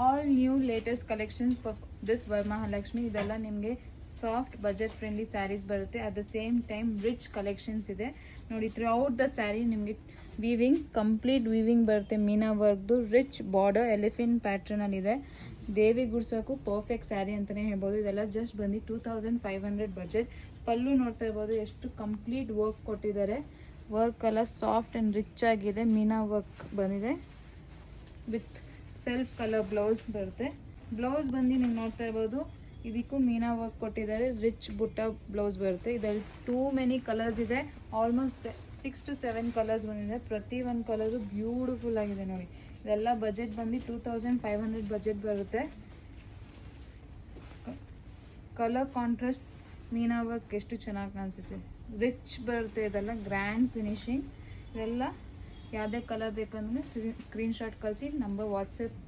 All new latest collections for this Varamahalakshmi. ಇದೆಲ್ಲ ನಿಮಗೆ soft budget friendly saris ಬರುತ್ತೆ. At the same time rich collections ಇದೆ ನೋಡಿ. ಥ್ರೂಔಟ್ ದ ಸ್ಯಾರಿ ನಿಮಗೆ ವೀವಿಂಗ್, ಕಂಪ್ಲೀಟ್ ವೀವಿಂಗ್ ಬರುತ್ತೆ. ಮೀನಾ ವರ್ಕ್ದು ರಿಚ್ ಬಾರ್ಡರ್ ಎಲಿಫೆಂಟ್ ಪ್ಯಾಟ್ರನಲ್ಲಿದೆ. ದೇವಿ ಗುಡ್ಸೋಕ್ಕೂ perfect sari ಅಂತಲೇ ಹೇಳ್ಬೋದು. ಇದೆಲ್ಲ ಜಸ್ಟ್ ಬಂದು 2500 ಬಜೆಟ್. ಪಲ್ಲು ನೋಡ್ತಾ ಇರ್ಬೋದು ಎಷ್ಟು ಕಂಪ್ಲೀಟ್ ವರ್ಕ್ ಕೊಟ್ಟಿದ್ದಾರೆ. ವರ್ಕ್ ಎಲ್ಲ ಸಾಫ್ಟ್ ಆ್ಯಂಡ್ ರಿಚ್ ಆಗಿದೆ. ಮೀನಾ ವರ್ಕ್ ಬಂದಿದೆ ವಿತ್ ಸೆಲ್ಫ್ ಕಲರ್ ಬ್ಲೌಸ್ ಬರುತ್ತೆ. ಬ್ಲೌಸ್ ಬಂದು ನೀವು ನೋಡ್ತಾ ಇರ್ಬೋದು, ಇದಕ್ಕೂ ಮೀನಾ ವರ್ಕ್ ಕೊಟ್ಟಿದ್ದಾರೆ. ರಿಚ್ ಬುಟ್ಟ ಬ್ಲೌಸ್ ಬರುತ್ತೆ. ಇದರಲ್ಲಿ ಟೂ ಮೆನಿ ಕಲರ್ಸ್ ಇದೆ. ಆಲ್ಮೋಸ್ಟ್ 6 to 7 ಕಲರ್ಸ್ ಬಂದಿದೆ. ಪ್ರತಿ ಒಂದು ಕಲರು ಬ್ಯೂಟಿಫುಲ್ ಆಗಿದೆ ನೋಡಿ. ಇದೆಲ್ಲ ಬಜೆಟ್ ಬಂದು 2500 ಬಜೆಟ್ ಬರುತ್ತೆ. ಕಲರ್ ಕಾಂಟ್ರಾಸ್ಟ್ ಮೀನಾ ವರ್ಕ್ ಎಷ್ಟು ಚೆನ್ನಾಗಿ ಕಾಣಿಸುತ್ತೆ. ರಿಚ್ ಬರುತ್ತೆ. ಇದೆಲ್ಲ ಗ್ರ್ಯಾಂಡ್ ಫಿನಿಶಿಂಗ್. ಇದೆಲ್ಲ ಯಾವುದೇ ಕಲರ್ ಬೇಕಂದ್ರೆ ಸ್ಕ್ರೀನ್ಶಾಟ್ ಕಳಿಸಿ. Number WhatsApp